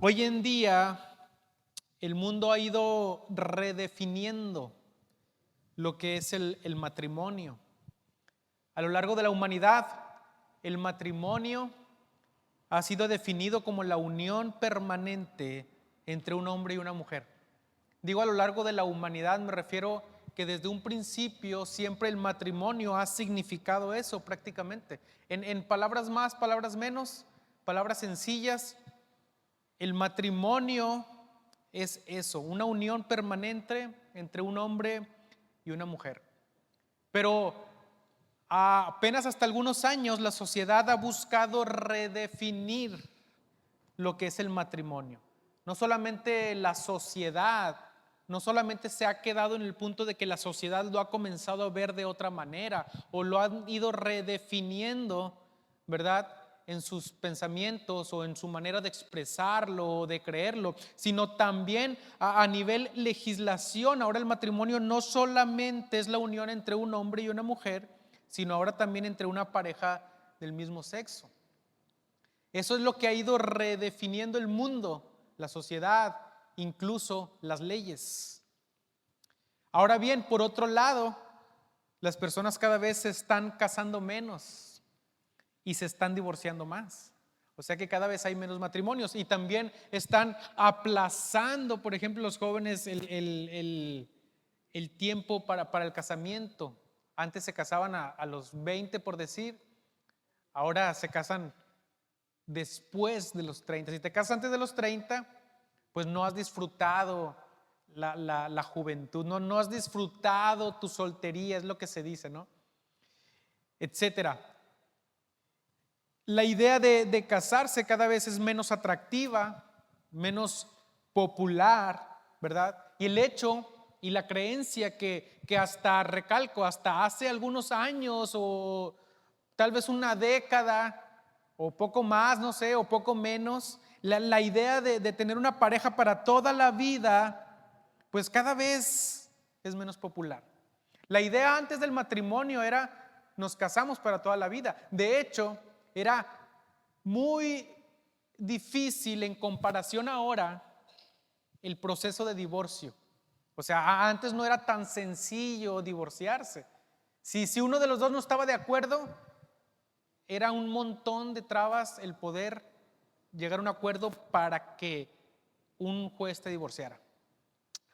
Hoy en día el mundo ha ido redefiniendo lo que es el matrimonio. A lo largo de la humanidad, el matrimonio ha sido definido como la unión permanente entre un hombre y una mujer. Digo a lo largo de la humanidad, me refiero que desde un principio siempre el matrimonio ha significado eso prácticamente. En palabras más, palabras menos, palabras sencillas, el matrimonio es eso, una unión permanente entre un hombre y una mujer. Pero apenas hasta algunos años la sociedad ha buscado redefinir lo que es el matrimonio. No solamente la sociedad, no solamente se ha quedado en el punto de que la sociedad lo ha comenzado a ver de otra manera o lo han ido redefiniendo, ¿verdad?, en sus pensamientos o en su manera de expresarlo o de creerlo, sino también a nivel legislación. Ahora el matrimonio no solamente es la unión entre un hombre y una mujer, sino ahora también entre una pareja del mismo sexo. Eso es lo que ha ido redefiniendo el mundo, la sociedad, incluso las leyes. Ahora bien, por otro lado, las personas cada vez se están casando menos y se están divorciando más. O sea que cada vez hay menos matrimonios y también están aplazando, por ejemplo, los jóvenes el tiempo para el casamiento. Antes se casaban a los 20, por decir, ahora se casan después de los 30. Si te casas antes de los 30, pues no has disfrutado la juventud, no has disfrutado tu soltería, es lo que se dice, ¿no? Etcétera. La idea de casarse cada vez es menos atractiva, menos popular, ¿verdad? Y el hecho y la creencia que hasta, recalco, hasta hace algunos años o tal vez una década o poco más, no sé, o poco menos, la idea de tener una pareja para toda la vida, pues cada vez es menos popular. La idea antes del matrimonio era: nos casamos para toda la vida. De hecho, era muy difícil en comparación ahora el proceso de divorcio. O sea, antes no era tan sencillo divorciarse. Si uno de los dos no estaba de acuerdo, era un montón de trabas el poder llegar a un acuerdo para que un juez te divorciara.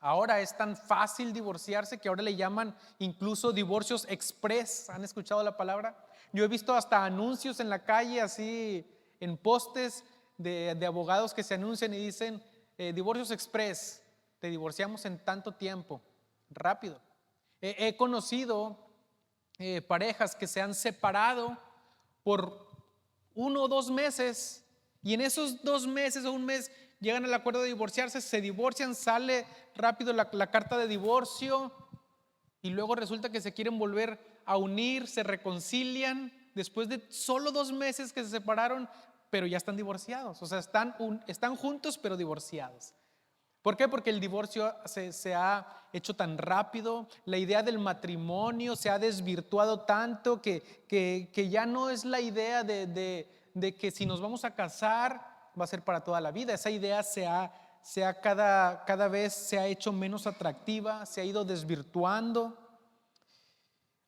Ahora es tan fácil divorciarse que ahora le llaman incluso divorcios express. ¿Han escuchado la palabra? Yo he visto hasta anuncios en la calle, así en postes de abogados que se anuncian y dicen divorcios express, te divorciamos en tanto tiempo, rápido. He conocido parejas que se han separado por 1 o 2 meses y en esos 2 meses o un mes llegan al acuerdo de divorciarse, se divorcian, sale rápido la carta de divorcio y luego resulta que se quieren volver a unir, se reconcilian después de solo 2 meses que se separaron, pero ya están divorciados. O sea, están juntos pero divorciados. ¿Por qué? Porque el divorcio se ha hecho tan rápido, la idea del matrimonio se ha desvirtuado tanto que ya no es la idea de que si nos vamos a casar va a ser para toda la vida. Esa idea cada vez se ha hecho menos atractiva, se ha ido desvirtuando.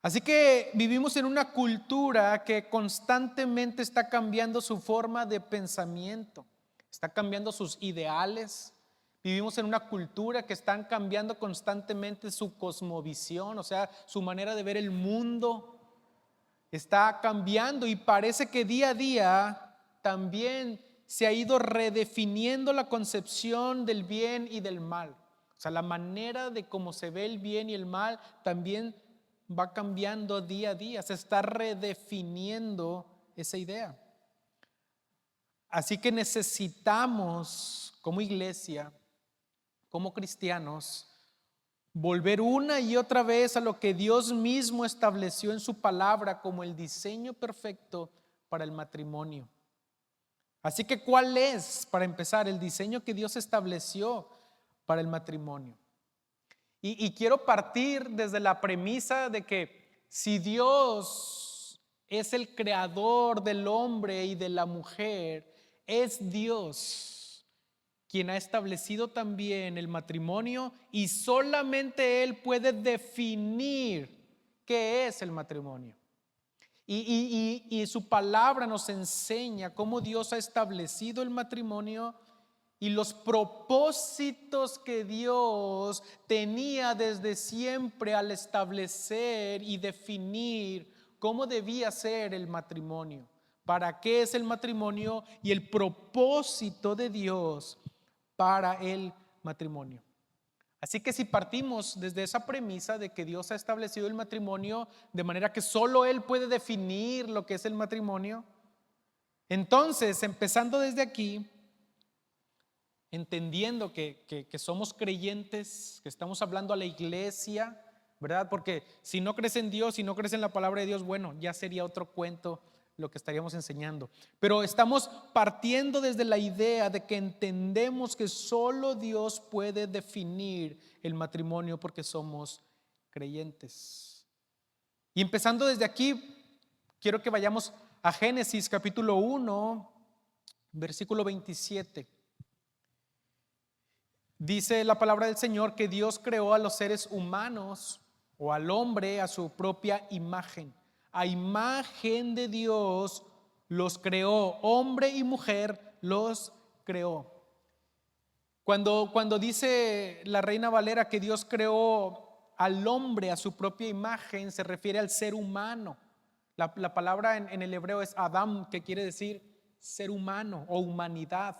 Así que vivimos en una cultura que constantemente está cambiando su forma de pensamiento, está cambiando sus ideales. Vivimos en una cultura que están cambiando constantemente su cosmovisión, o sea, su manera de ver el mundo está cambiando y parece que día a día también se ha ido redefiniendo la concepción del bien y del mal. O sea, la manera de cómo se ve el bien y el mal también va cambiando día a día, se está redefiniendo esa idea. Así que necesitamos como iglesia, como cristianos, volver una y otra vez a lo que Dios mismo estableció en su palabra como el diseño perfecto para el matrimonio. Así que, ¿cuál es, para empezar, el diseño que Dios estableció para el matrimonio? Y quiero partir desde la premisa de que si Dios es el creador del hombre y de la mujer, es Dios quien ha establecido también el matrimonio, y solamente Él puede definir qué es el matrimonio. Y su palabra nos enseña cómo Dios ha establecido el matrimonio y los propósitos que Dios tenía desde siempre al establecer y definir cómo debía ser el matrimonio, para qué es el matrimonio y el propósito de Dios para el matrimonio. Así que si partimos desde esa premisa de que Dios ha establecido el matrimonio de manera que solo Él puede definir lo que es el matrimonio, entonces, empezando desde aquí, entendiendo que somos creyentes, que estamos hablando a la iglesia, ¿verdad? Porque si no crees en Dios, si no crees en la palabra de Dios, bueno, ya sería otro cuento lo que estaríamos enseñando. Pero estamos partiendo desde la idea de que entendemos que solo Dios puede definir el matrimonio porque somos creyentes. Y empezando desde aquí, quiero que vayamos a Génesis capítulo 1, versículo 27. Dice la palabra del Señor que Dios creó a los seres humanos o al hombre a su propia imagen. A imagen de Dios los creó, hombre y mujer los creó. Cuando dice la Reina Valera que Dios creó al hombre a su propia imagen, se refiere al ser humano. La palabra en el hebreo es Adam, que quiere decir ser humano o humanidad.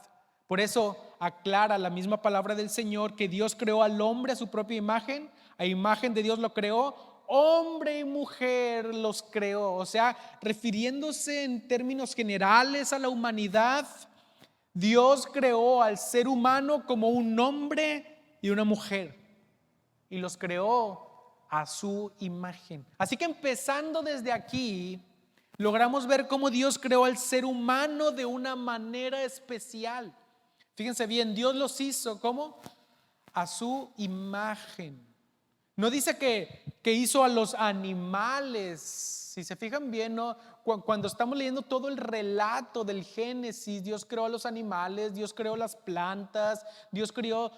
Por eso aclara la misma palabra del Señor que Dios creó al hombre a su propia imagen, a imagen de Dios lo creó, hombre y mujer los creó. O sea, refiriéndose en términos generales a la humanidad, Dios creó al ser humano como un hombre y una mujer y los creó a su imagen. Así que empezando desde aquí, logramos ver cómo Dios creó al ser humano de una manera especial. Fíjense bien, Dios los hizo ¿cómo? A su imagen. No dice que hizo a los animales. Si se fijan bien, ¿no? Cuando estamos leyendo todo el relato del Génesis, Dios creó a los animales, Dios creó las plantas, Dios creó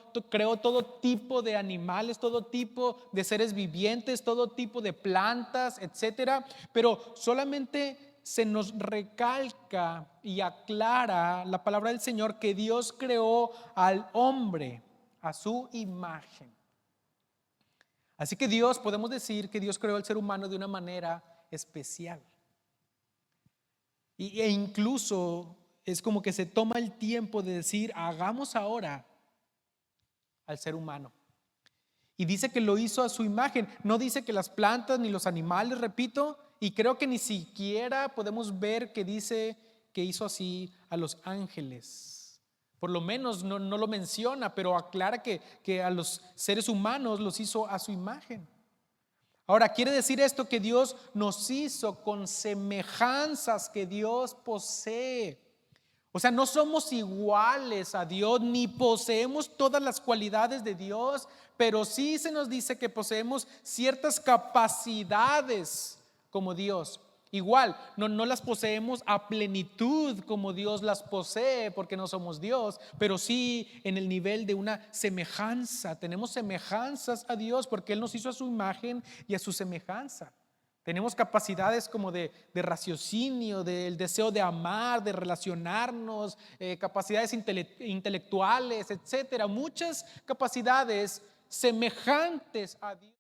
todo tipo de animales, todo tipo de seres vivientes, todo tipo de plantas, etcétera. Pero solamente se nos recalca y aclara la palabra del Señor que Dios creó al hombre a su imagen. Así que podemos decir que Dios creó al ser humano de una manera especial. E incluso es como que se toma el tiempo de decir, hagamos ahora al ser humano. Y dice que lo hizo a su imagen. No dice que las plantas ni los animales, repito, y creo que ni siquiera podemos ver que dice que hizo así a los ángeles. Por lo menos no lo menciona, pero aclara que a los seres humanos los hizo a su imagen. Ahora, quiere decir esto que Dios nos hizo con semejanzas que Dios posee. O sea, no somos iguales a Dios, ni poseemos todas las cualidades de Dios, pero sí se nos dice que poseemos ciertas capacidades como Dios. Igual, no las poseemos a plenitud como Dios las posee, porque no somos Dios, pero sí en el nivel de una semejanza. Tenemos semejanzas a Dios porque Él nos hizo a su imagen y a su semejanza. Tenemos capacidades como de raciocinio, del deseo de amar, de relacionarnos, capacidades intelectuales, etcétera. Muchas capacidades semejantes a Dios.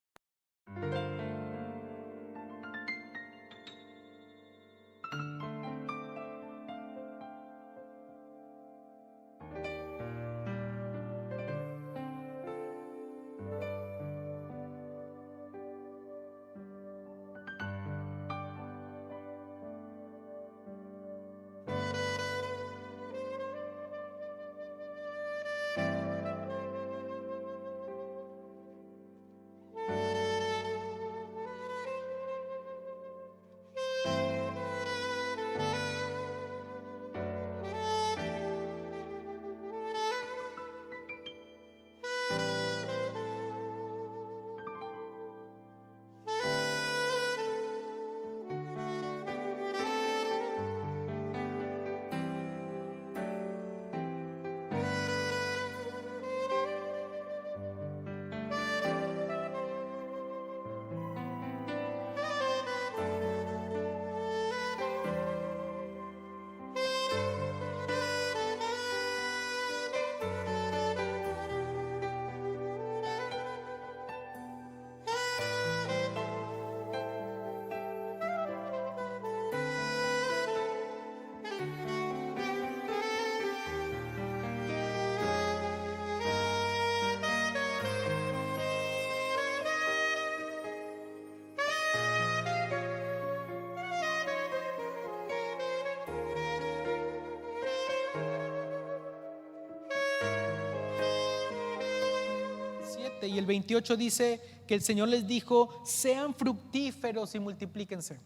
27 y el 28 dice que el Señor les dijo: sean fructíferos y multiplíquense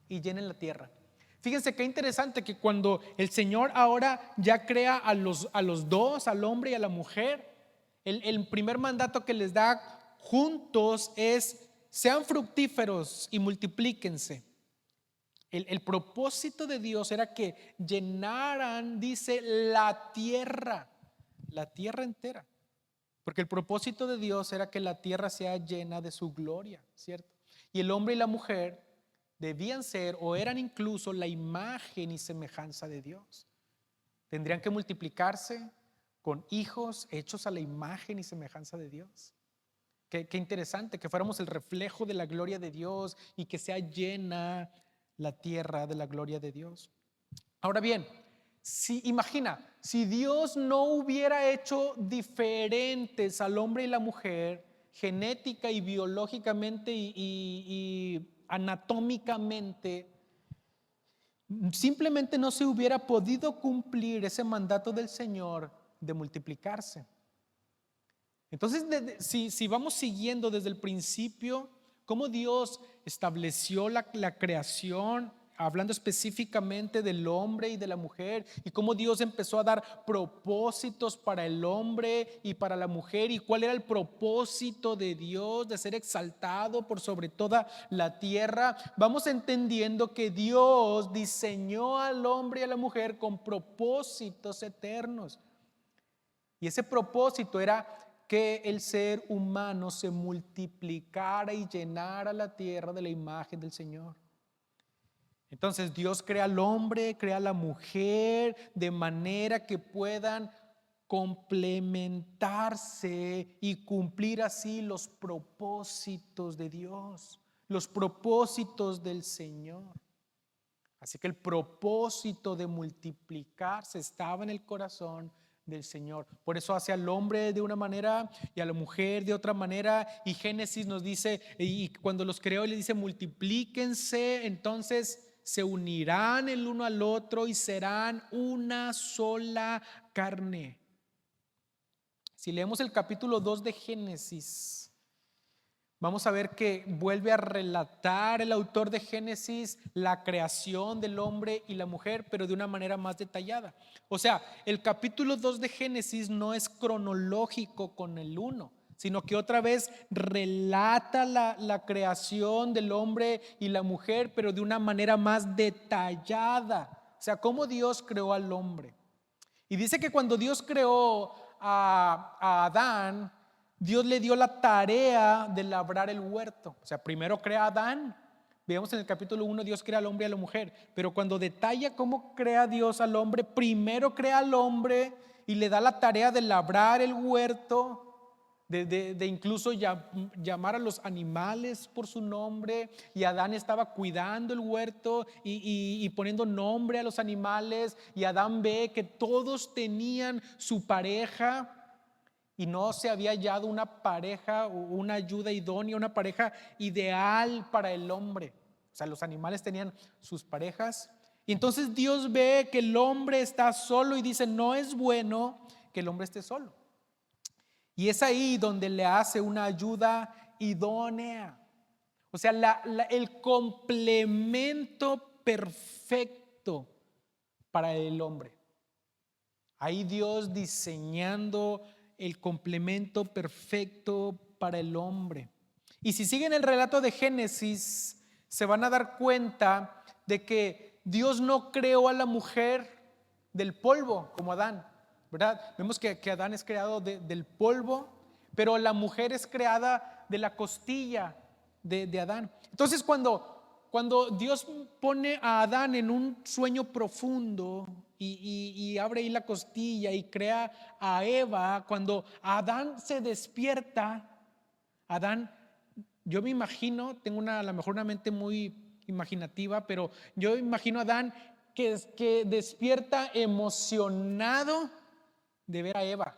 y llenen la tierra. Fíjense qué interesante que cuando el Señor ahora ya crea a los dos, al hombre y a la mujer, el primer mandato que les da juntos es: sean fructíferos y multiplíquense. El propósito de Dios era que llenaran, dice, la tierra entera. Porque el propósito de Dios era que la tierra sea llena de su gloria, ¿cierto? Y el hombre y la mujer debían ser o eran incluso la imagen y semejanza de Dios. Tendrían que multiplicarse con hijos hechos a la imagen y semejanza de Dios. Qué interesante que fuéramos el reflejo de la gloria de Dios y que sea llena la tierra de la gloria de Dios. Ahora bien, imagina, si Dios no hubiera hecho diferentes al hombre y la mujer, genética y biológicamente y anatómicamente, simplemente no se hubiera podido cumplir ese mandato del Señor de multiplicarse. Entonces, si vamos siguiendo desde el principio cómo Dios estableció la creación, hablando específicamente del hombre y de la mujer, y cómo Dios empezó a dar propósitos para el hombre y para la mujer, y cuál era el propósito de Dios de ser exaltado por sobre toda la tierra, vamos entendiendo que Dios diseñó al hombre y a la mujer con propósitos eternos. Y ese propósito era que el ser humano se multiplicara y llenara la tierra de la imagen del Señor. Entonces Dios crea al hombre, crea a la mujer de manera que puedan complementarse y cumplir así los propósitos de Dios, los propósitos del Señor. Así que el propósito de multiplicarse estaba en el corazón del Señor. Por eso hace al hombre de una manera y a la mujer de otra manera. Y Génesis nos dice, y cuando los creó le dice: multiplíquense, entonces se unirán el uno al otro y serán una sola carne. Si leemos el capítulo 2 de Génesis, vamos a ver que vuelve a relatar el autor de Génesis la creación del hombre y la mujer, pero de una manera más detallada. O sea, el capítulo 2 de Génesis no es cronológico con el 1, sino que otra vez relata la creación del hombre y la mujer, pero de una manera más detallada. O sea, cómo Dios creó al hombre. Y dice que cuando Dios creó a Adán, Dios le dio la tarea de labrar el huerto. O sea, primero crea a Adán. Veamos en el capítulo 1, Dios crea al hombre y a la mujer. Pero cuando detalla cómo crea Dios al hombre, primero crea al hombre y le da la tarea de labrar el huerto, de incluso llamar a los animales por su nombre. Y Adán estaba cuidando el huerto y poniendo nombre a los animales. Y Adán ve que todos tenían su pareja y no se había hallado una pareja o una ayuda idónea, una pareja ideal para el hombre. O sea, los animales tenían sus parejas. Y entonces Dios ve que el hombre está solo y dice: no es bueno que el hombre esté solo. Y es ahí donde le hace una ayuda idónea. O sea, el complemento perfecto para el hombre. Ahí Dios diseñando el complemento perfecto para el hombre. Y si siguen el relato de Génesis, se van a dar cuenta de que Dios no creó a la mujer del polvo como Adán, ¿verdad? Vemos que Adán es creado del polvo, pero la mujer es creada de la costilla de Adán. Entonces cuando Dios pone a Adán en un sueño profundo y abre ahí la costilla y crea a Eva, cuando Adán se despierta, Adán, yo me imagino, tengo a lo mejor una mente muy imaginativa, pero yo imagino a Adán que despierta emocionado de ver a Eva.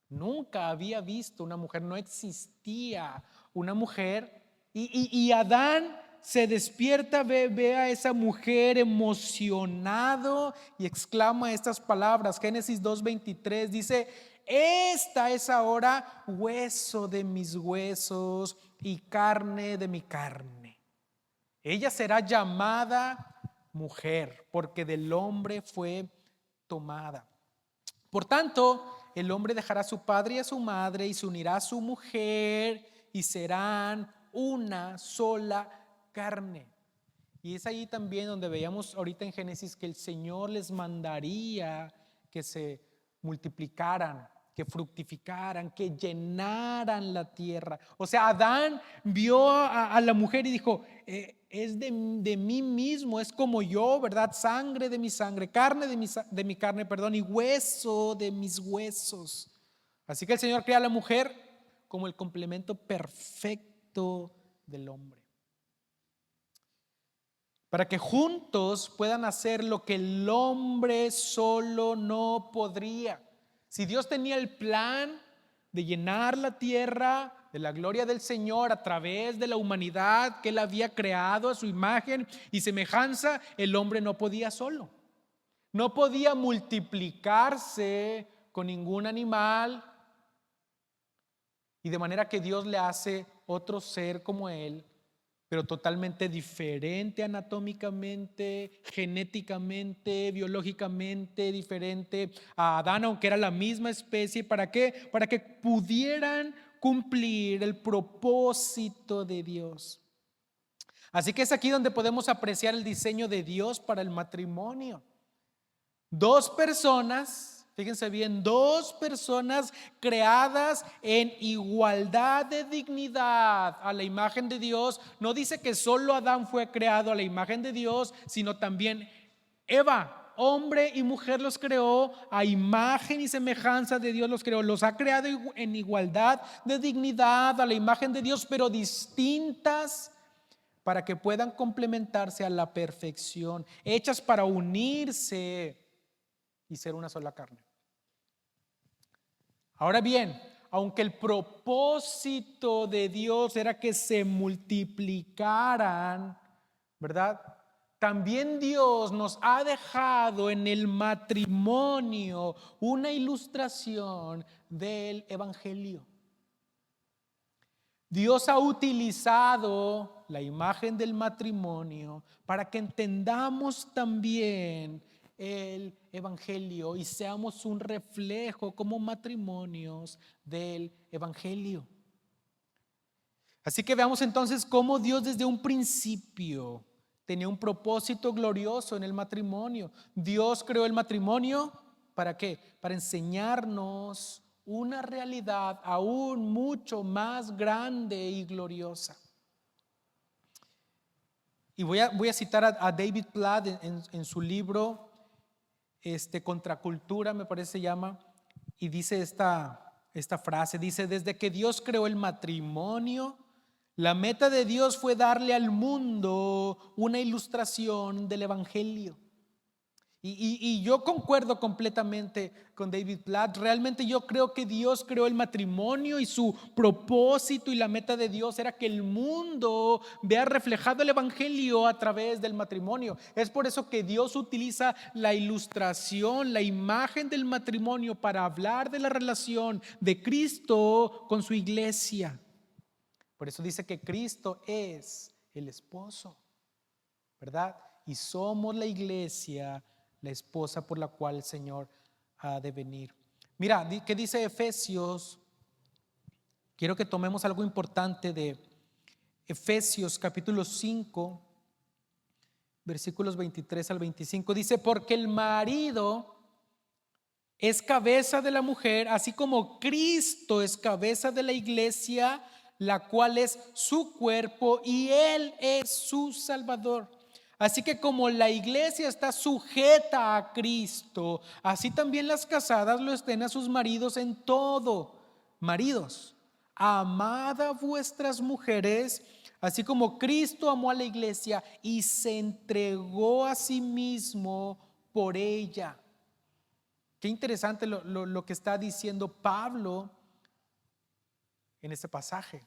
Nunca había visto una mujer, no existía una mujer, y Adán se despierta, ve a esa mujer emocionado y exclama estas palabras. Génesis 2:23 dice: esta es ahora hueso de mis huesos y carne de mi carne. Ella será llamada mujer, porque del hombre fue tomada. Por tanto, el hombre dejará a su padre y a su madre y se unirá a su mujer y serán una sola carne. Y es ahí también donde veíamos ahorita en Génesis que el Señor les mandaría que se multiplicaran, que fructificaran, que llenaran la tierra. O sea, Adán vio a la mujer y dijo, es de mí mismo, es como yo, ¿verdad? Sangre de mi sangre, carne de mi carne, perdón, y hueso de mis huesos. Así que el Señor crea a la mujer como el complemento perfecto del hombre, para que juntos puedan hacer lo que el hombre solo no podría. Si Dios tenía el plan de llenar la tierra de la gloria del Señor a través de la humanidad que Él había creado a su imagen y semejanza, el hombre no podía solo. No podía multiplicarse con ningún animal, y de manera que Dios le hace otro ser como Él, pero totalmente diferente anatómicamente, genéticamente, biológicamente diferente a Adán, aunque era la misma especie. ¿Para qué? Para que pudieran cumplir el propósito de Dios. Así que es aquí donde podemos apreciar el diseño de Dios para el matrimonio. Dos personas, fíjense bien, dos personas creadas en igualdad de dignidad a la imagen de Dios. No dice que solo Adán fue creado a la imagen de Dios, sino también Eva, hombre y mujer los creó a imagen y semejanza de Dios, los creó, los ha creado en igualdad de dignidad a la imagen de Dios, pero distintas para que puedan complementarse a la perfección, hechas para unirse y ser una sola carne. Ahora bien, aunque el propósito de Dios era que se multiplicaran, ¿verdad? También Dios nos ha dejado en el matrimonio una ilustración del Evangelio. Dios ha utilizado la imagen del matrimonio para que entendamos también el Evangelio y seamos un reflejo como matrimonios del Evangelio. Así que veamos entonces cómo Dios desde un principio tenía un propósito glorioso en el matrimonio. Dios creó el matrimonio, ¿para qué? Para enseñarnos una realidad aún mucho más grande y gloriosa. Y voy a citar a David Platt en su libro Contracultura, me parece se llama, y dice esta frase, dice: desde que Dios creó el matrimonio, la meta de Dios fue darle al mundo una ilustración del Evangelio. Y yo concuerdo completamente con David Platt. Realmente yo creo que Dios creó el matrimonio y su propósito y la meta de Dios era que el mundo vea reflejado el Evangelio a través del matrimonio. Es por eso que Dios utiliza la ilustración, la imagen del matrimonio para hablar de la relación de Cristo con su iglesia. Por eso dice que Cristo es el esposo, ¿verdad? Y somos la iglesia, la esposa por la cual el Señor ha de venir. Mira, ¿qué dice Efesios? Quiero que tomemos algo importante de Efesios capítulo 5, versículos 23 al 25. Dice: porque el marido es cabeza de la mujer, así como Cristo es cabeza de la iglesia, la cual es su cuerpo y Él es su Salvador. Así que como la iglesia está sujeta a Cristo, así también las casadas lo estén a sus maridos en todo. Maridos, amad a vuestras mujeres, así como Cristo amó a la iglesia y se entregó a sí mismo por ella. Qué interesante lo que está diciendo Pablo en este pasaje.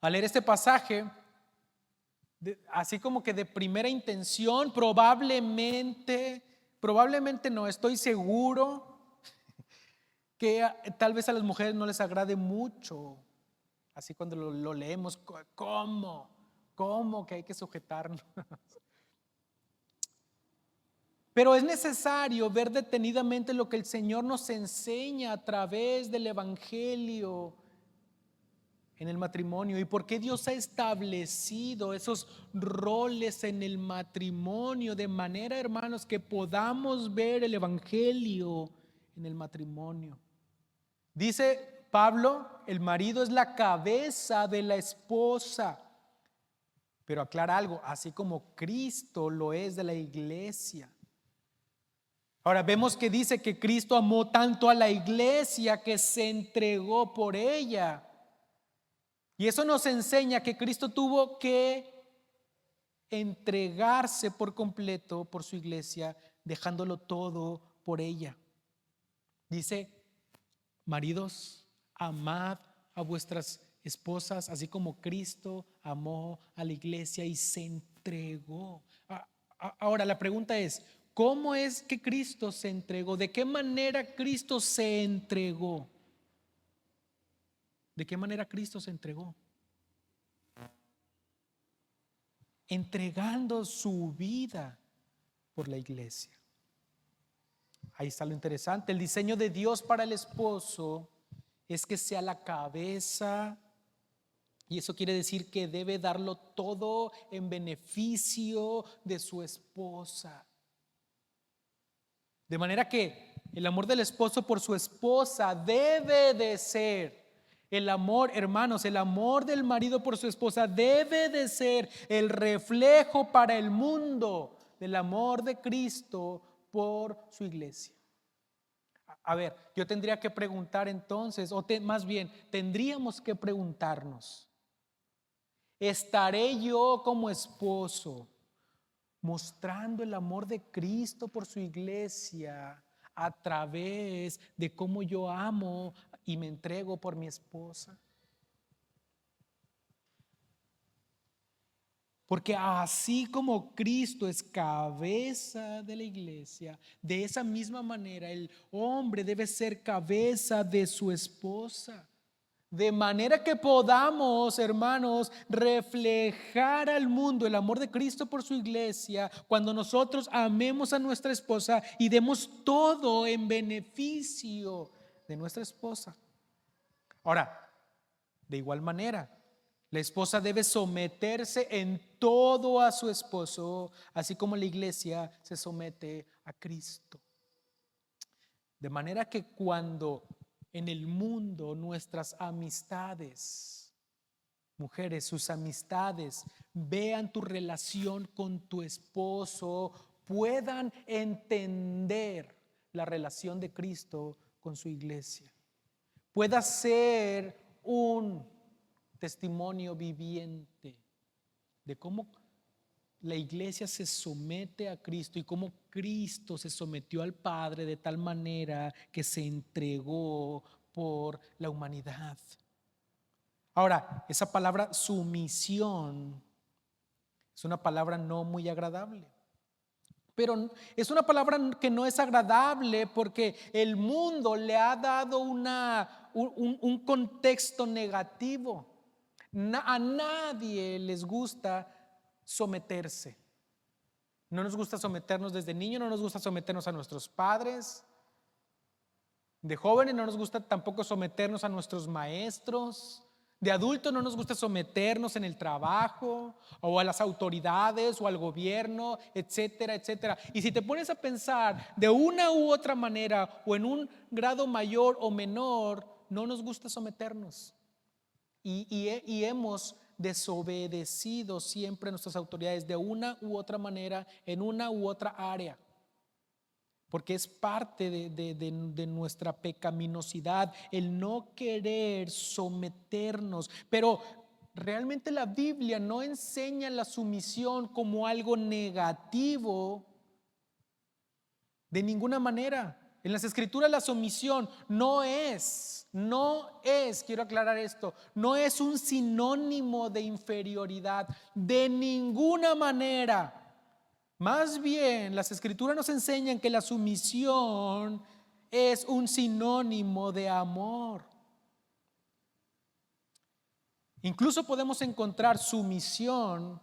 Al leer este pasaje, así como que de primera intención, probablemente no, estoy seguro que tal vez a las mujeres no les agrade mucho. Así cuando lo leemos, ¿cómo que hay que sujetarnos? Pero es necesario ver detenidamente lo que el Señor nos enseña a través del Evangelio en el matrimonio y por qué Dios ha establecido esos roles en el matrimonio de manera, hermanos, que podamos ver el Evangelio en el matrimonio. Dice Pablo, el marido es la cabeza de la esposa, pero aclara algo, así como Cristo lo es de la iglesia. Ahora vemos que dice que Cristo amó tanto a la iglesia que se entregó por ella. Y eso nos enseña que Cristo tuvo que entregarse por completo por su iglesia, dejándolo todo por ella. Dice, maridos, amad a vuestras esposas, así como Cristo amó a la iglesia y se entregó. Ahora la pregunta es, ¿cómo es que Cristo se entregó? ¿De qué manera Cristo se entregó? ¿De qué manera Cristo se entregó? Entregando su vida por la iglesia. Ahí está lo interesante. El diseño de Dios para el esposo es que sea la cabeza, y eso quiere decir que debe darlo todo en beneficio de su esposa. De manera que el amor del esposo por su esposa debe de ser el amor, hermanos, el amor del marido por su esposa debe de ser el reflejo para el mundo del amor de Cristo por su iglesia. A ver, yo tendría que preguntar entonces, más bien, tendríamos que preguntarnos, ¿estaré yo como esposo mostrando el amor de Cristo por su iglesia a través de cómo yo amo y me entrego por mi esposa? Porque así como Cristo es cabeza de la iglesia, de esa misma manera el hombre debe ser cabeza de su esposa. De manera que podamos, hermanos, reflejar al mundo el amor de Cristo por su iglesia cuando nosotros amemos a nuestra esposa y demos todo en beneficio de nuestra esposa. Ahora, de igual manera, la esposa debe someterse en todo a su esposo, así como la iglesia se somete a Cristo. De manera que cuando en el mundo nuestras amistades, mujeres, sus amistades, vean tu relación con tu esposo, puedan entender la relación de Cristo con su iglesia. Pueda ser un testimonio viviente de cómo la iglesia se somete a Cristo y cómo Cristo se sometió al Padre de tal manera que se entregó por la humanidad. Ahora, esa palabra sumisión es una palabra no muy agradable. Pero es una palabra que no es agradable porque el mundo le ha dado un contexto negativo. A nadie les gusta someterse. No nos gusta someternos desde niños, no nos gusta someternos a nuestros padres. De jóvenes no nos gusta tampoco someternos a nuestros maestros. De adultos no nos gusta someternos en el trabajo o a las autoridades o al gobierno, etcétera, etcétera. Y si te pones a pensar de una u otra manera o en un grado mayor o menor, no nos gusta someternos. Y hemos desobedecido siempre a nuestras autoridades de una u otra manera, en una u otra área. Porque es parte de nuestra pecaminosidad el no querer someternos. Pero realmente la Biblia no enseña la sumisión como algo negativo de ninguna manera. En las Escrituras la sumisión no es, quiero aclarar esto, no es un sinónimo de inferioridad de ninguna manera. Más bien, las Escrituras nos enseñan que la sumisión es un sinónimo de amor. Incluso podemos encontrar sumisión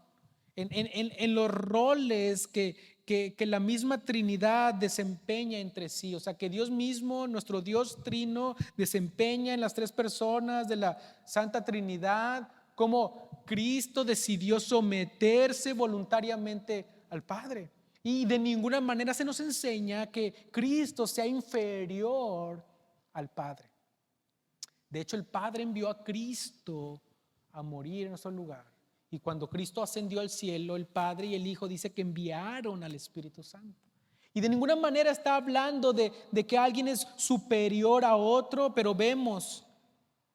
en los roles que la misma Trinidad desempeña entre sí. O sea, que Dios mismo, nuestro Dios trino, desempeña en las tres personas de la Santa Trinidad, como Cristo decidió someterse voluntariamente al Padre. Y de ninguna manera se nos enseña que Cristo sea inferior al Padre. De hecho, el Padre envió a Cristo a morir en nuestro lugar. Y cuando Cristo ascendió al cielo, el Padre y el Hijo dice que enviaron al Espíritu Santo. Y de ninguna manera está hablando de que alguien es superior a otro, pero vemos,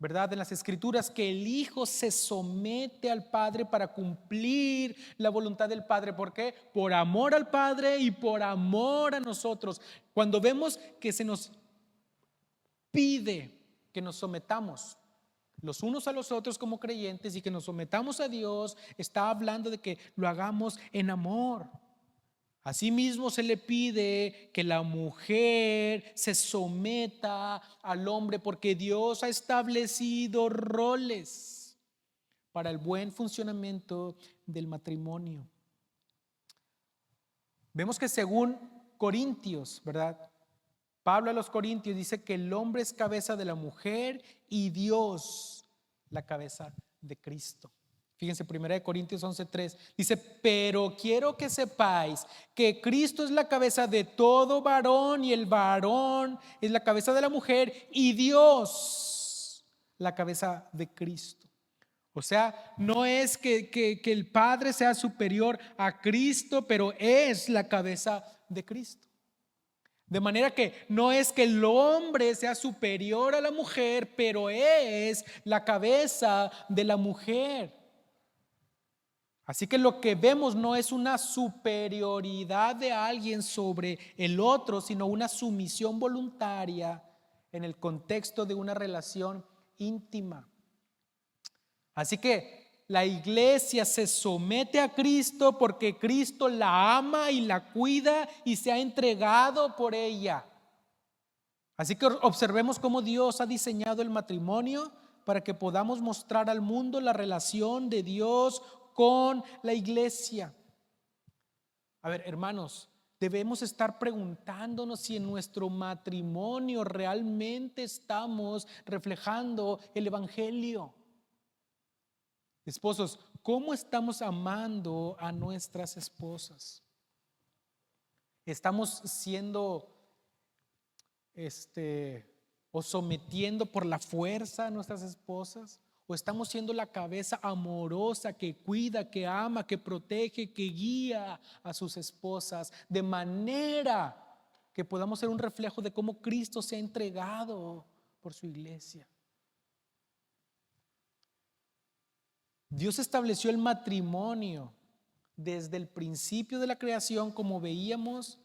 ¿verdad?, en las Escrituras que el Hijo se somete al Padre para cumplir la voluntad del Padre. ¿Por qué? Por amor al Padre y por amor a nosotros. Cuando vemos que se nos pide que nos sometamos los unos a los otros como creyentes y que nos sometamos a Dios, está hablando de que lo hagamos en amor. Asimismo se le pide que la mujer se someta al hombre porque Dios ha establecido roles para el buen funcionamiento del matrimonio. Vemos que según Corintios, ¿verdad?, Pablo a los Corintios dice que el hombre es cabeza de la mujer y Dios la cabeza de Cristo. Fíjense, 1 Corintios 11:3 dice: pero quiero que sepáis que Cristo es la cabeza de todo varón y el varón es la cabeza de la mujer y Dios la cabeza de Cristo. O sea, no es que el Padre sea superior a Cristo, pero es la cabeza de Cristo. De manera que no es que el hombre sea superior a la mujer, pero es la cabeza de la mujer. Así que lo que vemos no es una superioridad de alguien sobre el otro, sino una sumisión voluntaria en el contexto de una relación íntima. Así que la iglesia se somete a Cristo porque Cristo la ama y la cuida y se ha entregado por ella. Así que observemos cómo Dios ha diseñado el matrimonio para que podamos mostrar al mundo la relación de Dios con la iglesia. A ver, hermanos, debemos estar preguntándonos si en nuestro matrimonio realmente estamos reflejando el evangelio. Esposos, ¿cómo estamos amando a nuestras esposas? ¿Estamos siendo o sometiendo por la fuerza a nuestras esposas? ¿O estamos siendo la cabeza amorosa que cuida, que ama, que protege, que guía a sus esposas, de manera que podamos ser un reflejo de cómo Cristo se ha entregado por su iglesia? Dios estableció el matrimonio desde el principio de la creación, como veíamos,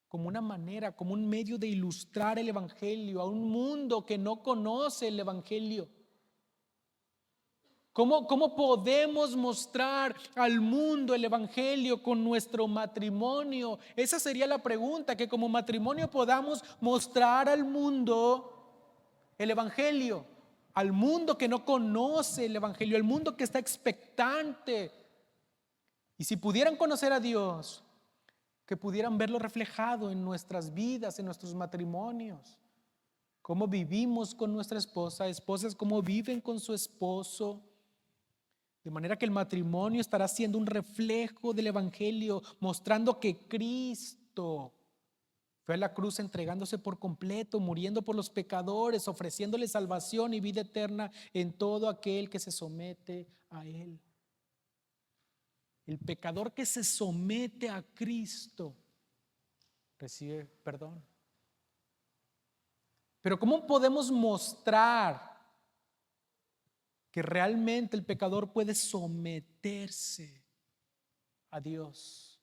como una manera, como un medio de ilustrar el evangelio a un mundo que no conoce el evangelio. ¿Cómo podemos mostrar al mundo el evangelio con nuestro matrimonio? Esa sería la pregunta, que como matrimonio podamos mostrar al mundo el evangelio, al mundo que no conoce el evangelio, al mundo que está expectante. Y si pudieran conocer a Dios, que pudieran verlo reflejado en nuestras vidas, en nuestros matrimonios. Cómo vivimos con nuestra esposa, esposas cómo viven con su esposo. De manera que el matrimonio estará siendo un reflejo del evangelio, mostrando que Cristo fue a la cruz entregándose por completo, muriendo por los pecadores, ofreciéndole salvación y vida eterna en todo aquel que se somete a Él. El pecador que se somete a Cristo recibe perdón. Pero ¿cómo podemos mostrar que realmente el pecador puede someterse a Dios?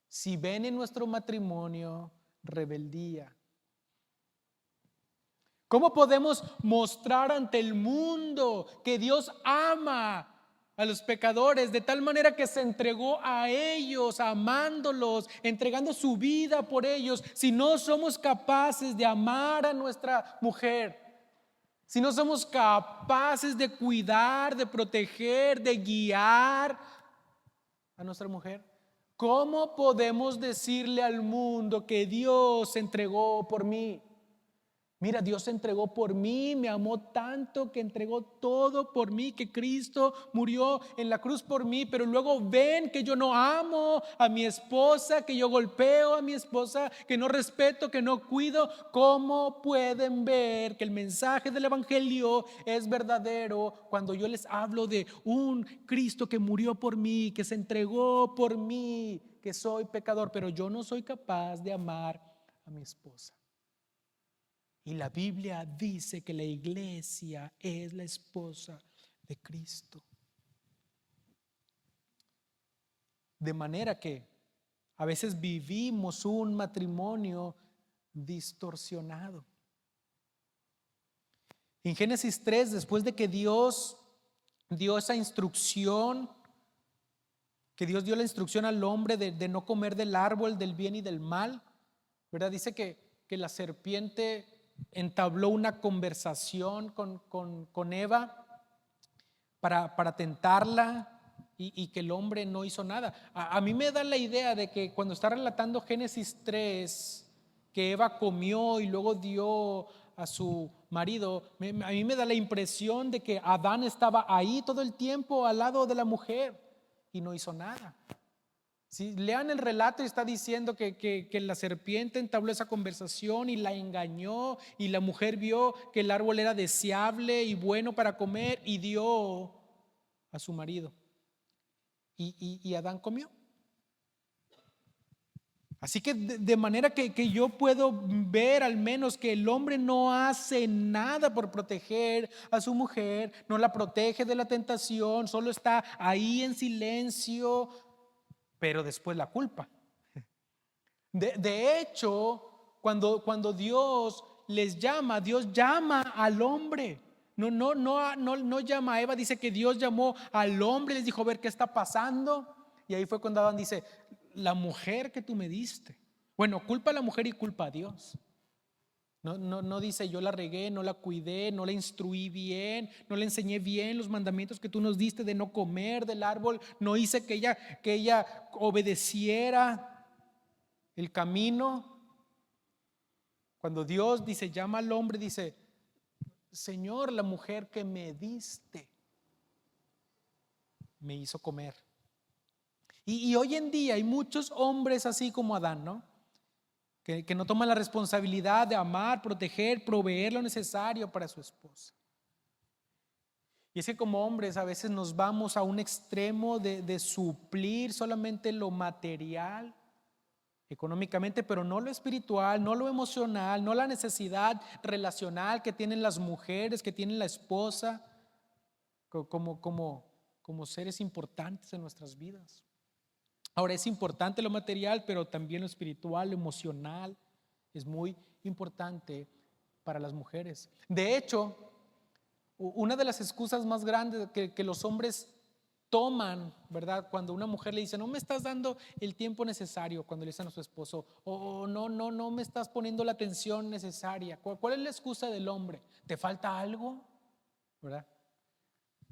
Si ven en nuestro matrimonio rebeldía. ¿Cómo podemos mostrar ante el mundo que Dios ama a los pecadores, de tal manera que se entregó a ellos, amándolos, entregando su vida por ellos. Si no somos capaces de amar a nuestra mujer, si no somos capaces de cuidar, de proteger, de guiar a nuestra mujer, ¿cómo podemos decirle al mundo que Dios se entregó por mí? Mira, Dios se entregó por mí, me amó tanto que entregó todo por mí, que Cristo murió en la cruz por mí, pero luego ven que yo no amo a mi esposa, que yo golpeo a mi esposa, que no respeto, que no cuido. ¿Cómo pueden ver que el mensaje del evangelio es verdadero cuando yo les hablo de un Cristo que murió por mí, que se entregó por mí, que soy pecador, pero yo no soy capaz de amar a mi esposa? Y la Biblia dice que la iglesia es la esposa de Cristo. De manera que a veces vivimos un matrimonio distorsionado. En Génesis 3, después de que Dios dio esa instrucción, que Dios dio la instrucción al hombre de no comer del árbol del bien y del mal, ¿verdad? Dice que la serpiente entabló una conversación con Eva para tentarla y que el hombre no hizo nada. A mí me da la idea de que cuando está relatando Génesis 3, que Eva comió y luego dio a su marido, a mí me da la impresión de que Adán estaba ahí todo el tiempo al lado de la mujer y no hizo nada. Si lean el relato, y está diciendo que la serpiente entabló esa conversación y la engañó, y la mujer vio que el árbol era deseable y bueno para comer y dio a su marido. Y Adán comió. Así que de manera que yo puedo ver al menos que el hombre no hace nada por proteger a su mujer, no la protege de la tentación, solo está ahí en silencio, pero después la culpa. De hecho, cuando Dios les llama, Dios llama al hombre. No llama a Eva, dice que Dios llamó al hombre y les dijo, a ver qué está pasando. Y ahí fue cuando Adán dice, la mujer que tú me diste. Bueno, culpa a la mujer y culpa a Dios. No dice yo la regué, no la cuidé, no la instruí bien, no le enseñé bien los mandamientos que tú nos diste de no comer del árbol, no hice que ella obedeciera el camino. Cuando Dios dice, llama al hombre, dice, Señor, la mujer que me diste me hizo comer. Y hoy en día hay muchos hombres así como Adán, ¿no? Que no toman la responsabilidad de amar, proteger, proveer lo necesario para su esposa. Y es que como hombres a veces nos vamos a un extremo de suplir solamente lo material económicamente, pero no lo espiritual, no lo emocional, no la necesidad relacional que tienen las mujeres, que tienen la esposa, como seres importantes en nuestras vidas. Ahora es importante lo material, pero también lo espiritual, lo emocional, es muy importante para las mujeres. De hecho, una de las excusas más grandes que los hombres toman, ¿verdad? Cuando una mujer le dice, no me estás dando el tiempo necesario, cuando le dicen a su esposo, o no me estás poniendo la atención necesaria. ¿Cuál es la excusa del hombre? ¿Te falta algo? ¿Verdad?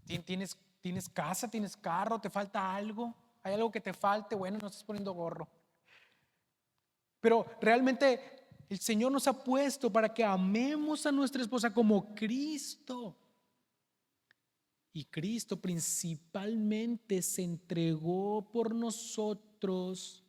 ¿Tienes casa, tienes carro, te falta algo? ¿Hay algo que te falte? Bueno, no estás poniendo gorro. Pero realmente el Señor nos ha puesto para que amemos a nuestra esposa como Cristo. Y Cristo principalmente se entregó por nosotros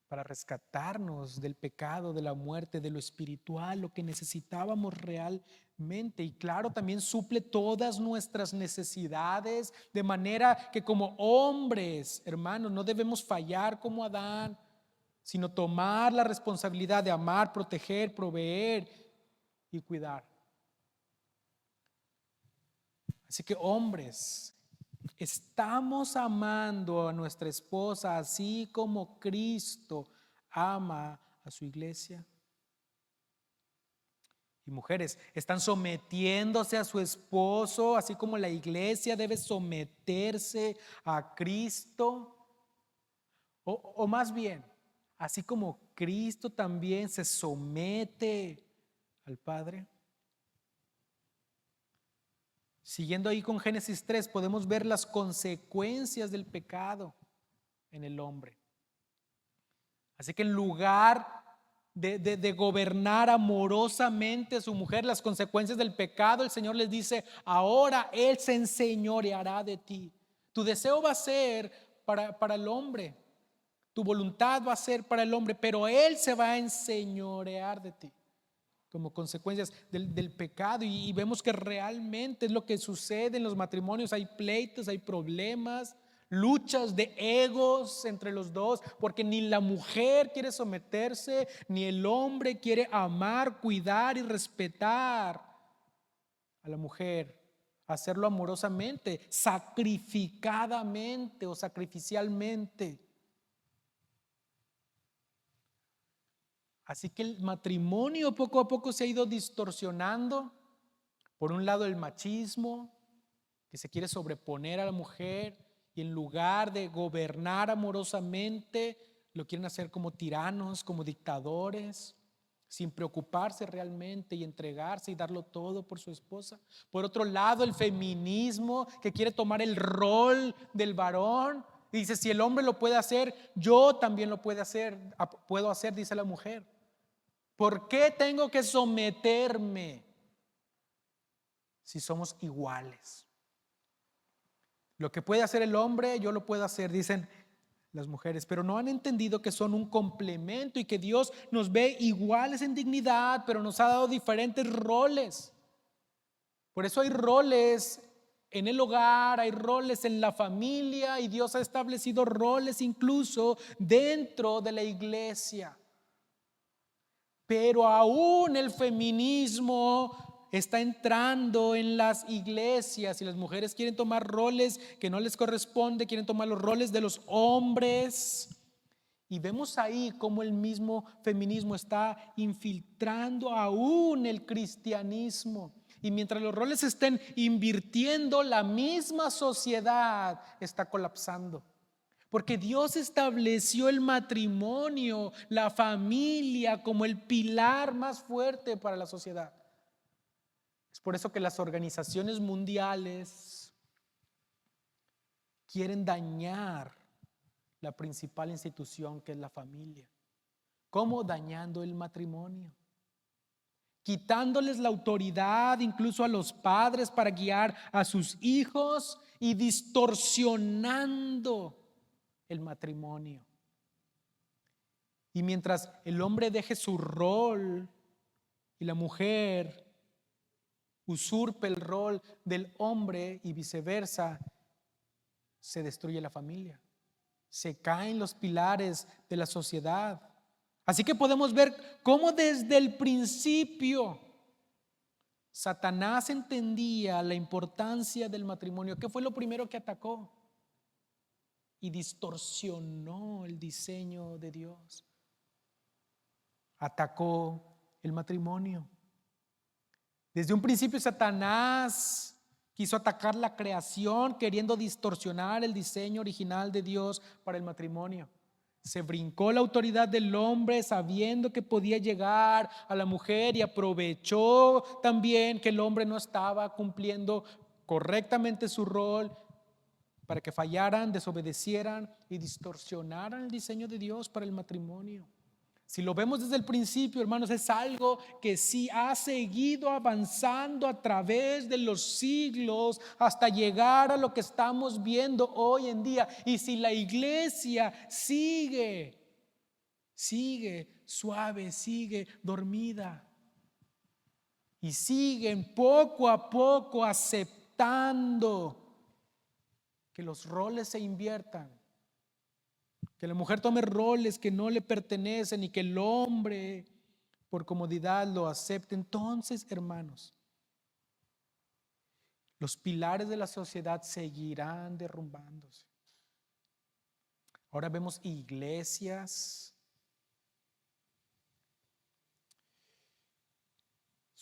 para rescatarnos del pecado, de la muerte, de lo espiritual, lo que necesitábamos realmente. Y claro, también suple todas nuestras necesidades, de manera que como hombres, hermanos, no debemos fallar como Adán, sino tomar la responsabilidad de amar, proteger, proveer y cuidar. Así que hombres, estamos amando a nuestra esposa así como Cristo ama a su iglesia. Y mujeres, están sometiéndose a su esposo, así como la iglesia debe someterse a Cristo. O más bien, así como Cristo también se somete al Padre. Siguiendo ahí con Génesis 3, podemos ver las consecuencias del pecado en el hombre. Así que en lugar de gobernar amorosamente a su mujer, las consecuencias del pecado, el Señor les dice: ahora Él se enseñoreará de ti. Tu deseo va a ser para el hombre, tu voluntad va a ser para el hombre, pero Él se va a enseñorear de ti como consecuencias del pecado. Y vemos que realmente es lo que sucede en los matrimonios. Hay pleitos, hay problemas, luchas de egos entre los dos, porque ni la mujer quiere someterse, ni el hombre quiere amar, cuidar y respetar a la mujer, hacerlo amorosamente, sacrificadamente o sacrificialmente. Así que el matrimonio poco a poco se ha ido distorsionando. Por un lado, el machismo, que se quiere sobreponer a la mujer, y en lugar de gobernar amorosamente, lo quieren hacer como tiranos, como dictadores, sin preocuparse realmente y entregarse y darlo todo por su esposa. Por otro lado, el feminismo, que quiere tomar el rol del varón. Dice: si el hombre lo puede hacer, yo también lo puedo hacer, dice la mujer. ¿Por qué tengo que someterme si somos iguales? Lo que puede hacer el hombre, yo lo puedo hacer, dicen las mujeres, pero no han entendido que son un complemento y que Dios nos ve iguales en dignidad, pero nos ha dado diferentes roles. Por eso hay roles en el hogar, hay roles en la familia, y Dios ha establecido roles incluso dentro de la iglesia. Pero aún el feminismo está entrando en las iglesias y las mujeres quieren tomar roles que no les corresponde, quieren tomar los roles de los hombres. Y vemos ahí cómo el mismo feminismo está infiltrando aún el cristianismo. Y mientras los roles se estén invirtiendo, la misma sociedad está colapsando. Porque Dios estableció el matrimonio, la familia, como el pilar más fuerte para la sociedad. Es por eso que las organizaciones mundiales quieren dañar la principal institución, que es la familia. ¿Cómo? Dañando el matrimonio, quitándoles la autoridad incluso a los padres para guiar a sus hijos y distorsionando el matrimonio. Y mientras el hombre deje su rol y la mujer usurpe el rol del hombre y viceversa, se destruye la familia, se caen los pilares de la sociedad. Así que podemos ver cómo desde el principio Satanás entendía la importancia del matrimonio. ¿Qué fue lo primero que atacó? Y distorsionó el diseño de Dios. Atacó el matrimonio. Desde un principio Satanás quiso atacar la creación, queriendo distorsionar el diseño original de Dios para el matrimonio. Se brincó la autoridad del hombre sabiendo que podía llegar a la mujer, y aprovechó también que el hombre no estaba cumpliendo correctamente su rol para que fallaran, desobedecieran y distorsionaran el diseño de Dios para el matrimonio. Si lo vemos desde el principio, hermanos, es algo que sí ha seguido avanzando a través de los siglos hasta llegar a lo que estamos viendo hoy en día. Y si la iglesia sigue suave, sigue dormida y siguen poco a poco aceptando que los roles se inviertan, que la mujer tome roles que no le pertenecen y que el hombre por comodidad lo acepte, entonces, hermanos, los pilares de la sociedad seguirán derrumbándose. Ahora vemos iglesias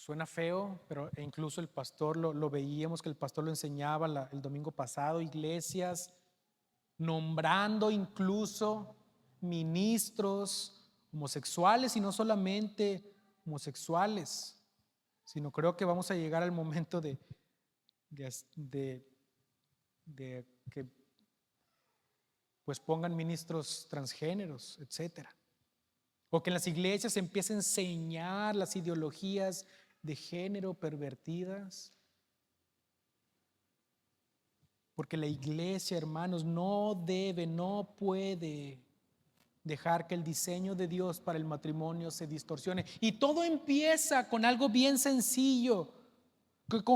Suena feo, pero incluso el pastor lo veíamos, que el pastor lo enseñaba el domingo pasado, iglesias nombrando incluso ministros homosexuales, y no solamente homosexuales, sino creo que vamos a llegar al momento de que pues pongan ministros transgéneros, etcétera. O que en las iglesias se empiece a enseñar las ideologías de género pervertidas. Porque la iglesia, hermanos, no puede dejar que el diseño de Dios para el matrimonio se distorsione. Y todo empieza con algo bien sencillo,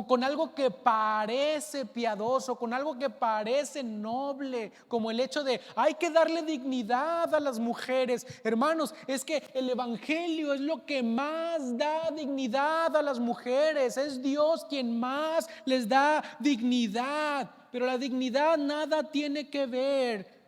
con algo que parece piadoso, con algo que parece noble, como el hecho de hay que darle dignidad a las mujeres. Hermanos, es que el evangelio es lo que más da dignidad a las mujeres. Es Dios quien más les da dignidad. Pero la dignidad nada tiene que ver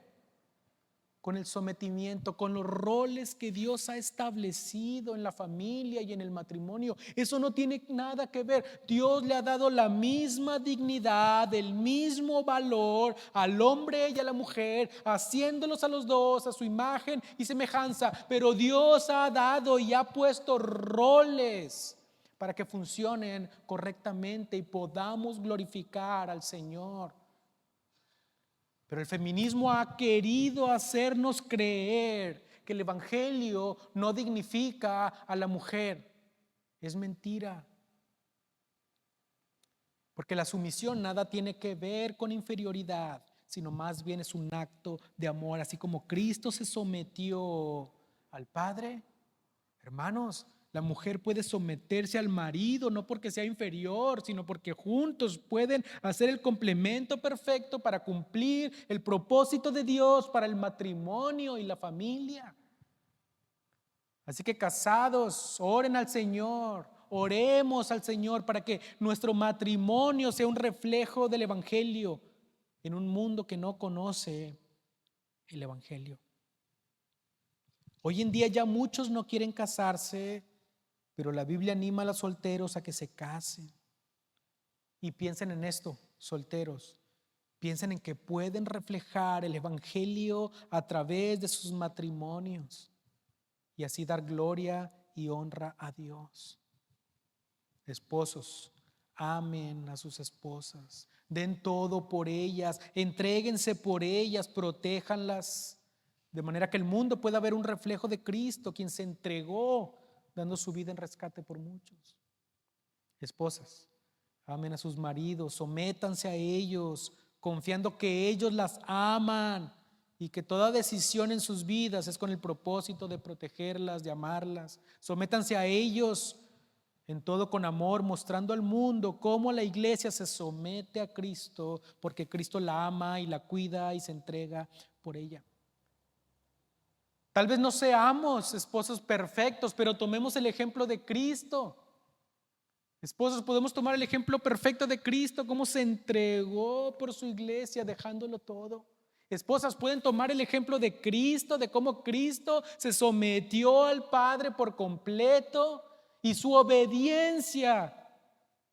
con el sometimiento, con los roles que Dios ha establecido en la familia y en el matrimonio. Eso no tiene nada que ver. Dios le ha dado la misma dignidad, el mismo valor al hombre y a la mujer, haciéndolos a los dos a su imagen y semejanza. Pero Dios ha dado y ha puesto roles para que funcionen correctamente y podamos glorificar al Señor. Pero el feminismo ha querido hacernos creer que el evangelio no dignifica a la mujer. Es mentira. Porque la sumisión nada tiene que ver con inferioridad, sino más bien es un acto de amor. Así como Cristo se sometió al Padre, hermanos, la mujer puede someterse al marido, no porque sea inferior, sino porque juntos pueden hacer el complemento perfecto para cumplir el propósito de Dios para el matrimonio y la familia. Así que casados, oren al Señor, oremos al Señor para que nuestro matrimonio sea un reflejo del evangelio en un mundo que no conoce el evangelio. Hoy en día ya muchos no quieren casarse, pero la Biblia anima a los solteros a que se casen. Y piensen en esto, solteros. Piensen en que pueden reflejar el evangelio a través de sus matrimonios y así dar gloria y honra a Dios. Esposos, amen a sus esposas, den todo por ellas, entréguense por ellas, protéjanlas, de manera que el mundo pueda ver un reflejo de Cristo, quien se entregó dando su vida en rescate por muchos. Esposas, amen a sus maridos, sométanse a ellos, confiando que ellos las aman y que toda decisión en sus vidas es con el propósito de protegerlas, de amarlas. Sométanse a ellos en todo con amor, mostrando al mundo cómo la iglesia se somete a Cristo, porque Cristo la ama y la cuida y se entrega por ella. Tal vez no seamos esposos perfectos, pero tomemos el ejemplo de Cristo. Esposos, podemos tomar el ejemplo perfecto de Cristo, cómo se entregó por su iglesia, dejándolo todo. Esposas, pueden tomar el ejemplo de Cristo, de cómo Cristo se sometió al Padre por completo y su obediencia.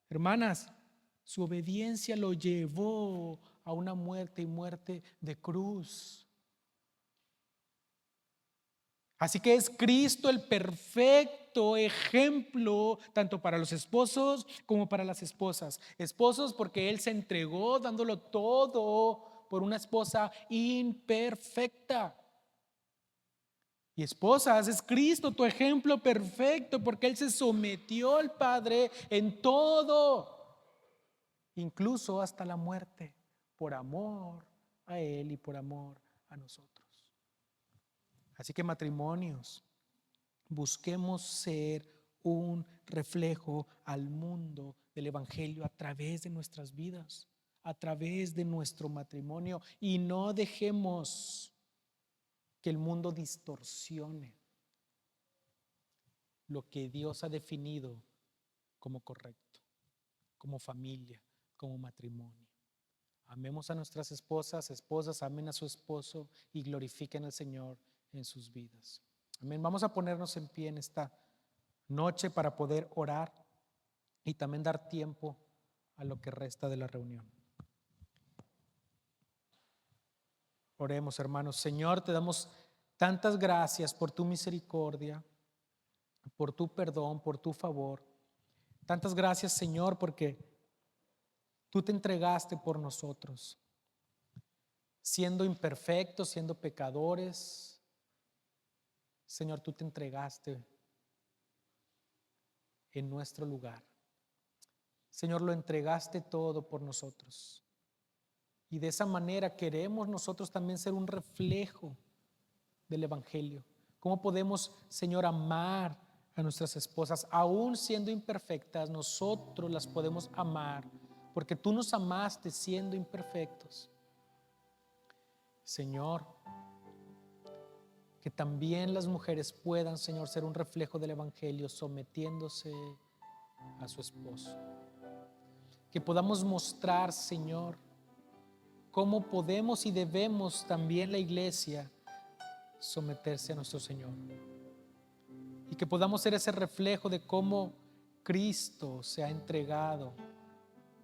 Hermanas, su obediencia lo llevó a una muerte y muerte de cruz. Así que es Cristo el perfecto ejemplo tanto para los esposos como para las esposas. Esposos, porque Él se entregó dándolo todo por una esposa imperfecta. Y esposas, es Cristo tu ejemplo perfecto porque Él se sometió al Padre en todo, incluso hasta la muerte, por amor a Él y por amor a nosotros. Así que matrimonios, busquemos ser un reflejo al mundo del evangelio a través de nuestras vidas, a través de nuestro matrimonio, y no dejemos que el mundo distorsione lo que Dios ha definido como correcto, como familia, como matrimonio. Amemos a nuestras esposas, esposas amen a su esposo y glorifiquen al Señor en sus vidas. Amén. Vamos a ponernos en pie en esta noche para poder orar. y también dar tiempo a lo que resta de la reunión. Oremos, hermanos. Señor, te damos tantas gracias por tu misericordia, por tu perdón, por tu favor. Tantas gracias, Señor, porque tú te entregaste por nosotros, siendo imperfectos, siendo pecadores. Señor, tú te entregaste en nuestro lugar. Señor, lo entregaste todo por nosotros. Y de esa manera queremos nosotros también ser un reflejo del Evangelio. ¿Cómo podemos, Señor, amar a nuestras esposas? Aún siendo imperfectas, nosotros las podemos amar, porque tú nos amaste siendo imperfectos. Señor, que también las mujeres puedan, Señor, ser un reflejo del Evangelio, sometiéndose a su esposo. Que podamos mostrar, Señor, cómo podemos y debemos también la iglesia someterse a nuestro Señor. Y que podamos ser ese reflejo de cómo Cristo se ha entregado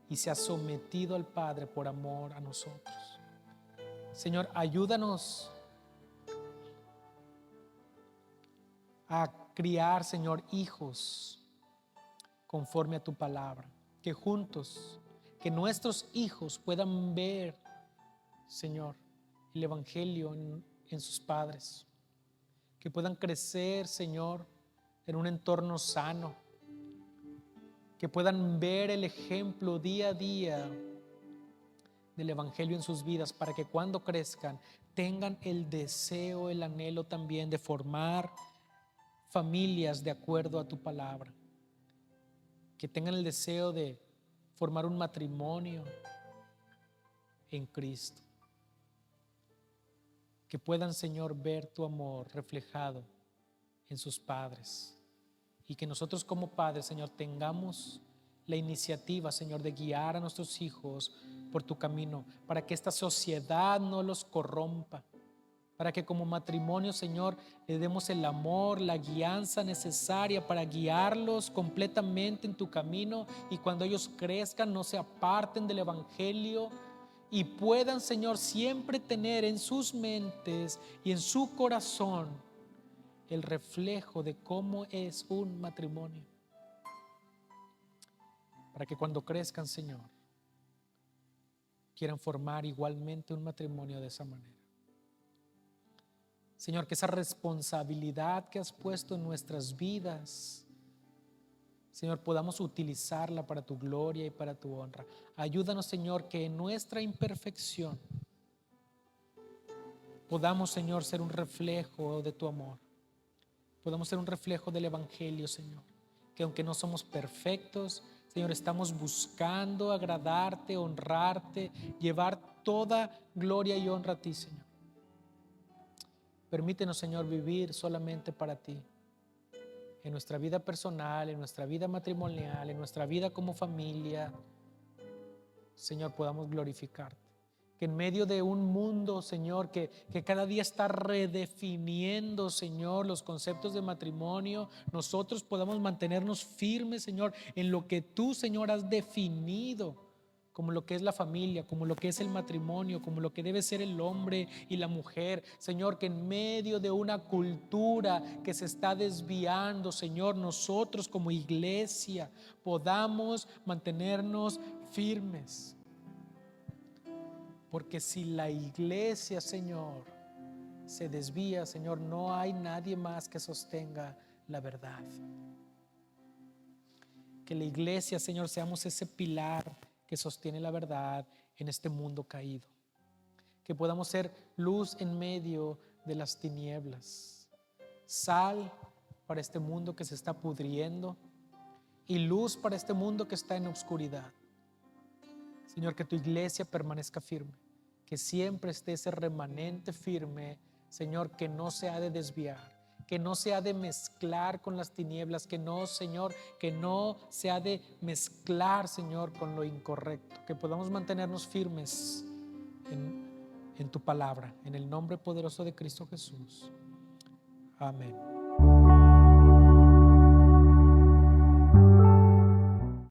y se ha sometido al Padre por amor a nosotros. Señor, ayúdanos a criar, Señor, hijos conforme a tu palabra. Que juntos, que nuestros hijos puedan ver, Señor, el Evangelio en sus padres. Que puedan crecer, Señor, en un entorno sano. Que puedan ver el ejemplo día a día del Evangelio en sus vidas, para que cuando crezcan tengan el deseo, el anhelo también de formar familias de acuerdo a tu palabra. Que tengan el deseo de formar un matrimonio en Cristo. Que puedan, Señor, ver tu amor reflejado en sus padres. Y que nosotros como padres, Señor, tengamos la iniciativa, Señor, de guiar a nuestros hijos por tu camino, para que esta sociedad no los corrompa, para que como matrimonio, Señor, le demos el amor, la guianza necesaria para guiarlos completamente en tu camino, y cuando ellos crezcan no se aparten del Evangelio y puedan, Señor, siempre tener en sus mentes y en su corazón el reflejo de cómo es un matrimonio, para que cuando crezcan, Señor, quieran formar igualmente un matrimonio de esa manera. Señor, que esa responsabilidad que has puesto en nuestras vidas, Señor, podamos utilizarla para tu gloria y para tu honra. Ayúdanos, Señor, que en nuestra imperfección podamos, Señor, ser un reflejo de tu amor. Podamos ser un reflejo del Evangelio, Señor. Que aunque no somos perfectos, Señor, estamos buscando agradarte, honrarte, llevar toda gloria y honra a ti, Señor. Permítenos, Señor, vivir solamente para ti. En nuestra vida personal, en nuestra vida matrimonial, en nuestra vida como familia, Señor, podamos glorificarte. Que en medio de un mundo, Señor, que cada día está redefiniendo, Señor, los conceptos de matrimonio, nosotros podamos mantenernos firmes, Señor, en lo que tú, Señor, has definido como lo que es la familia, como lo que es el matrimonio, como lo que debe ser el hombre y la mujer. Señor, que en medio de una cultura que se está desviando, Señor, nosotros como iglesia podamos mantenernos firmes. Porque si la iglesia, Señor, se desvía, Señor, no hay nadie más que sostenga la verdad. Que la iglesia, Señor, seamos ese pilar que sostiene la verdad en este mundo caído. Que podamos ser luz en medio de las tinieblas, sal para este mundo que se está pudriendo y luz para este mundo que está en oscuridad. Señor, que tu iglesia permanezca firme, que siempre esté ese remanente firme, Señor, que no se ha de desviar, que no se ha de mezclar con las tinieblas, que no, Señor, que no se ha de mezclar, Señor, con lo incorrecto, que podamos mantenernos firmes en tu palabra, en el nombre poderoso de Cristo Jesús. Amén.